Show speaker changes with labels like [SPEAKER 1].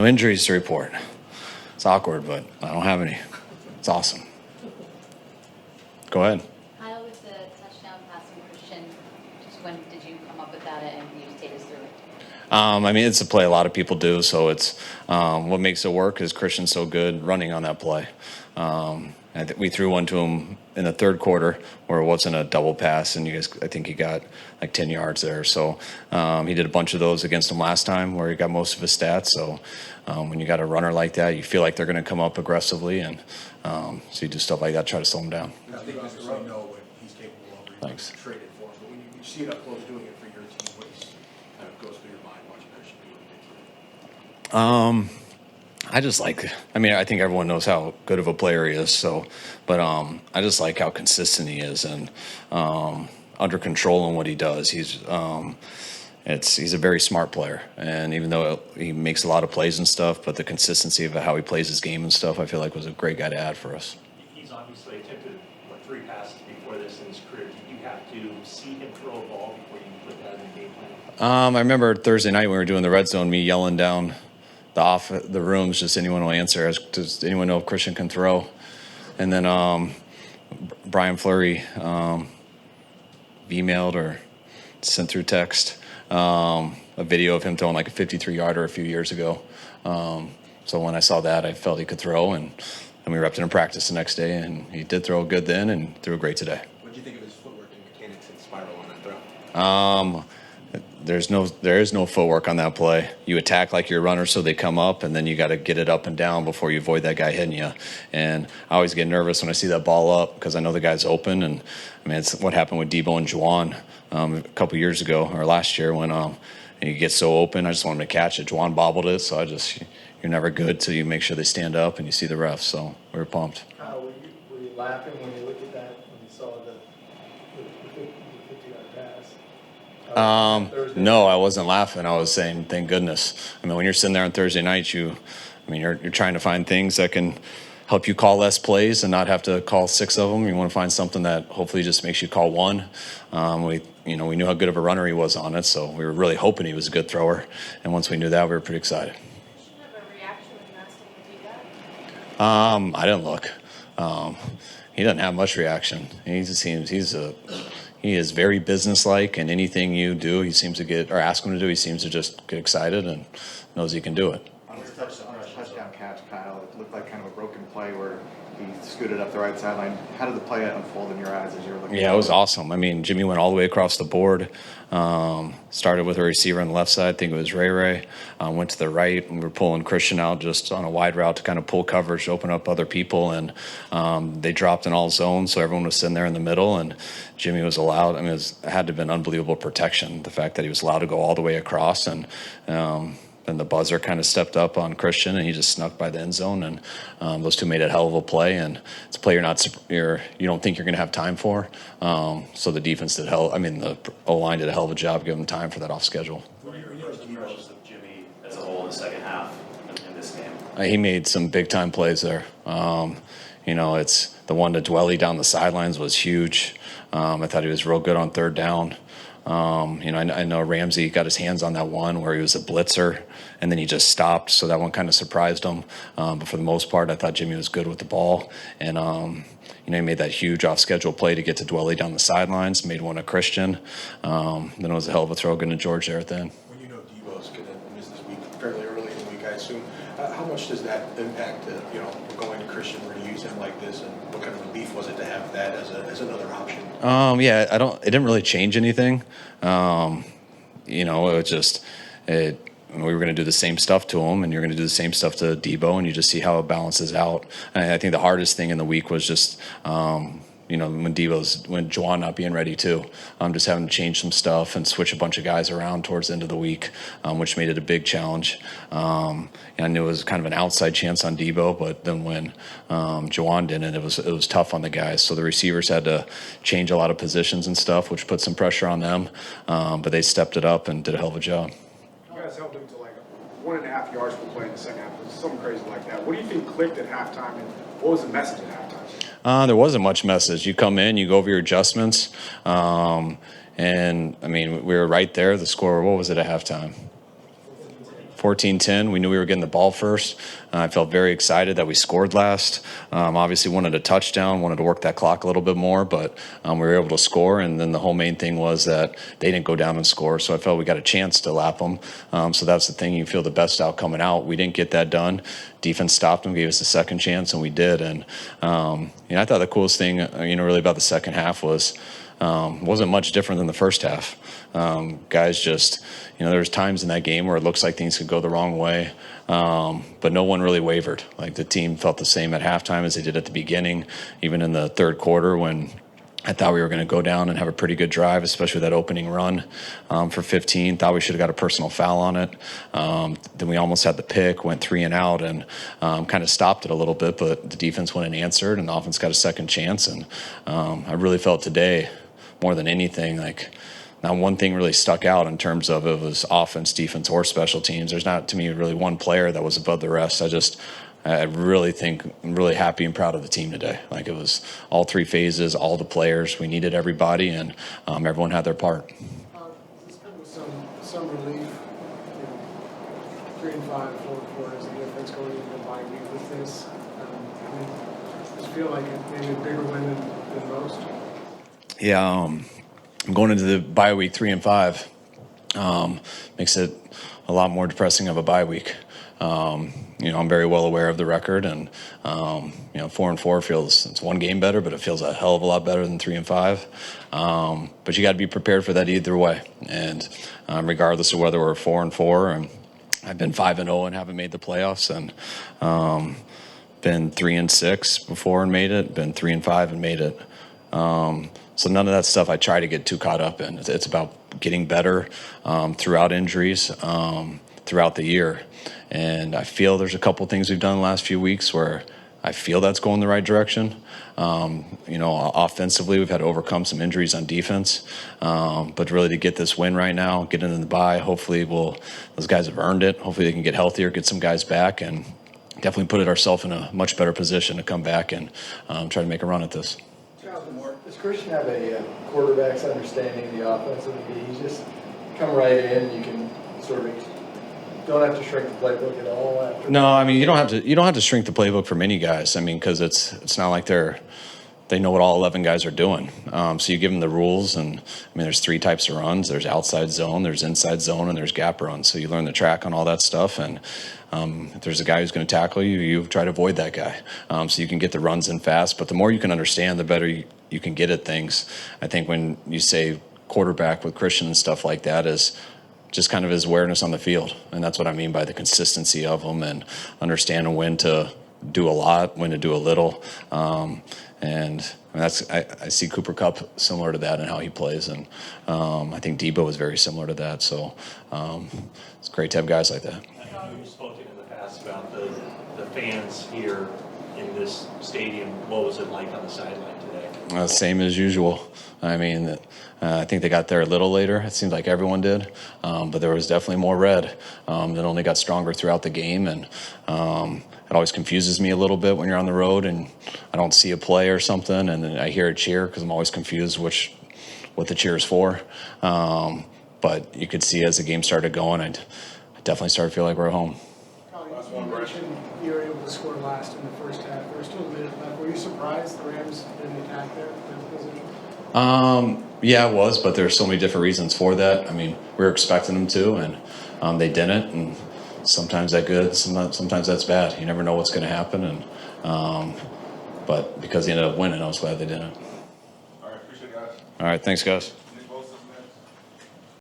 [SPEAKER 1] No injuries to report. It's awkward, but I don't have any. It's awesome. Go ahead.
[SPEAKER 2] How was the touchdown pass from Christian? Just when did you come up with that, and you just take us through it?
[SPEAKER 1] I mean, it's a play a lot of people do, so it's what makes it work is Christian's so good running on that play. We threw one to him in the third quarter where it wasn't a double pass, and I think he got like 10 yards there. So he did a bunch of those against him last time where he got most of his stats. So when you got a runner like that, you feel like they're going to come up aggressively, and so you do stuff like that, try to slow him down.
[SPEAKER 3] I think you really know what he's capable of.
[SPEAKER 1] Thanks.
[SPEAKER 3] Traded for him, but when you see it up close doing it for your team, what kind of goes through your mind watching Christian do what he did today?
[SPEAKER 1] I think everyone knows how good of a player he is. But I just like how consistent he is and under control in what he does. He's a very smart player, and even though he makes a lot of plays and stuff, but the consistency of how he plays his game and stuff, I feel like was a great guy to add for us.
[SPEAKER 4] He's obviously attempted 3 passes before this in his career. Did you have to see him throw a ball before you put that in the game plan?
[SPEAKER 1] I remember Thursday night when we were doing the red zone, me yelling down the rooms, just anyone will answer. Does anyone know if Christian can throw? And then Brian Fleury emailed or sent through text a video of him throwing like a 53-yarder a few years ago. So when I saw that, I felt he could throw, and we repped it in practice the next day, and he did throw good then and threw great today.
[SPEAKER 3] What did you think of his footwork and mechanics and spiral on that throw?
[SPEAKER 1] There is no footwork on that play. You attack like you're a runner, so they come up, and then you got to get it up and down before you avoid that guy hitting you. And I always get nervous when I see that ball up because I know the guy's open. And I mean, it's what happened with Debo and Juwan a couple years ago or last year when he gets so open. I just want him to catch it. Juwan bobbled it, so you're never good till you make sure they stand up and you see the refs. So we were pumped.
[SPEAKER 5] Kyle, were you laughing when you looked at that, when you saw the 50-yard pass?
[SPEAKER 1] No, I wasn't laughing. I was saying, thank goodness. I mean, when you're sitting there on Thursday night, you're trying to find things that can help you call less plays and not have to call 6 of them. You want to find something that hopefully just makes you call 1. We knew how good of a runner he was on it, so we were really hoping he was a good thrower. And once we knew that, we were pretty excited.
[SPEAKER 2] Did you have a reaction when you asked him to do that?
[SPEAKER 1] I didn't look. He doesn't have much reaction. He just seems he is very businesslike, and anything you do, he seems to get, or ask him to do, he seems to just get excited and knows he can do it.
[SPEAKER 6] On a touchdown catch, Kyle, it looked like kind of a broken play where he scooted up the right sideline. How did the play unfold in your eyes as you were looking?
[SPEAKER 1] Yeah, it was awesome. I mean, Jimmy went all the way across the board. Started with a receiver on the left side. I think it was Ray. Went to the right, and we were pulling Christian out just on a wide route to kind of pull coverage, open up other people, and they dropped in all zones, so everyone was sitting there in the middle, and Jimmy was allowed. I mean, it had to have been unbelievable protection, the fact that he was allowed to go all the way across, and then the buzzer kind of stepped up on Christian, and he just snuck by the end zone, and those two made a hell of a play, and it's a play you don't think you're going to have time for. So the defense the O-line did a hell of a job giving time for that off schedule.
[SPEAKER 4] What are your first impressions of Jimmy as a whole in the second half in this game?
[SPEAKER 1] He made some big time plays there. It's the one to Dwelly down the sidelines was huge. I thought he was real good on third down. I know Ramsey got his hands on that one where he was a blitzer, and then he just stopped, so that one kind of surprised him. But for the most part, I thought Jimmy was good with the ball, and he made that huge off-schedule play to get to Dwelly down the sidelines, made one a Christian. Then it was a hell of a throw getting to George there at the end.
[SPEAKER 3] When you know Debo's going to miss this week fairly early in the week, I assume, how much does that impact, going to Christian, we're going to use him like this, and what kind of relief was it to have that as another option?
[SPEAKER 1] It didn't really change anything. It was just we were going to do the same stuff to him, and you're going to do the same stuff to Debo, and you just see how it balances out. And I think the hardest thing in the week was just when Juwan not being ready too. Just having to change some stuff and switch a bunch of guys around towards the end of the week, which made it a big challenge. I knew it was kind of an outside chance on Debo, but then when Juwan didn't, it was tough on the guys. So the receivers had to change a lot of positions and stuff, which put some pressure on them. But they stepped it up and did a hell of a job.
[SPEAKER 5] You guys held him to 1.5 yards per play in the second half. It was something crazy like that. What do you think clicked at halftime, and what was the message at halftime?
[SPEAKER 1] There wasn't much message. You come in, you go over your adjustments, and we were right there. The score, what was it at halftime? 14-10. We knew we were getting the ball first. I felt very excited that we scored last. Obviously wanted a touchdown, wanted to work that clock a little bit more, but we were able to score. And then the whole main thing was that they didn't go down and score, so I felt we got a chance to lap them. So that's the thing. You feel the best out coming out. We didn't get that done. Defense stopped them, gave us a second chance, and we did. And I thought the coolest thing, really about the second half was wasn't much different than the first half. Guys just, there was times in that game where it looks like things could go the wrong way, but no one really wavered. Like the team felt the same at halftime as they did at the beginning, even in the third quarter when I thought we were going to go down and have a pretty good drive, especially that opening run for 15. Thought we should have got a personal foul on it. Then we almost had the pick, went 3 and out, and kind of stopped it a little bit. But the defense went and answered, and the offense got a second chance. And I really felt today, more than anything, like not one thing really stuck out in terms of it was offense, defense, or special teams. There's not, to me, really one player that was above the rest. I really think I'm really happy and proud of the team today. Like it was all 3 phases, all the players. We needed everybody, and everyone had their part.
[SPEAKER 7] This come with some relief. 3 and 5, 4 and 4 is the difference going into the bye week with this. Does it feel like it maybe a bigger win than most?
[SPEAKER 1] Yeah, I'm going into the bye week 3 and 5. Makes it a lot more depressing of a bye week. I'm very well aware of the record, and 4 and 4 feels, it's one game better, but it feels a hell of a lot better than 3 and 5. But you got to be prepared for that either way, and regardless of whether we're 4 and 4, and I've been 5 and 0 and haven't made the playoffs, and been 3 and 6 before and made it, been 3 and 5 and made it. So none of that stuff I try to get too caught up in. It's about getting better throughout injuries, throughout the year. And I feel there's a couple things we've done the last few weeks where I feel that's going the right direction. Offensively, we've had to overcome some injuries on defense. But really to get this win right now, get into the bye, hopefully those guys have earned it. Hopefully they can get healthier, get some guys back, and definitely put ourselves in a much better position to come back and try to make a run at this.
[SPEAKER 8] Does Christian have a quarterback's understanding of the offense of the He's just come right in. You can sort of don't have to shrink the playbook at all.
[SPEAKER 1] No, I mean you don't have to shrink the playbook for many guys. I mean because it's not like they know what all 11 guys are doing. So you give them the rules, and there's 3 types of runs. There's outside zone, there's inside zone, and there's gap runs. So you learn the track on all that stuff, and if there's a guy who's going to tackle you, you try to avoid that guy. So you can get the runs in fast, but the more you can understand, the better you can get at things. I think when you say quarterback with Christian and stuff like that is just kind of his awareness on the field. And that's what I mean by the consistency of him and understanding when to do a lot, when to do a little. I see Cooper Kupp similar to that in how he plays. And I think Debo is very similar to that. So it's great to have guys like that.
[SPEAKER 4] You've spoken in the past about the fans here in this stadium. What was it like on the sideline today?
[SPEAKER 1] Same as usual. I think they got there a little later. It seems like everyone did, but there was definitely more red that only got stronger throughout the game, and it always confuses me a little bit when you're on the road and I don't see a play or something, and then I hear a cheer because I'm always confused what the cheer is for. But you could see as the game started going, I definitely started to feel like we're at home.
[SPEAKER 7] You mentioned you were able to score last in the first half. There was still a minute left. Were you surprised the Rams didn't attack there in that position?
[SPEAKER 1] Yeah, it was, but there's so many different reasons for that. We were expecting them to, and they didn't. And sometimes that's good, sometimes that's bad. You never know what's going to happen. And but because they ended up winning, I was glad they didn't.
[SPEAKER 3] All right, appreciate it, guys.
[SPEAKER 1] All right, thanks, guys.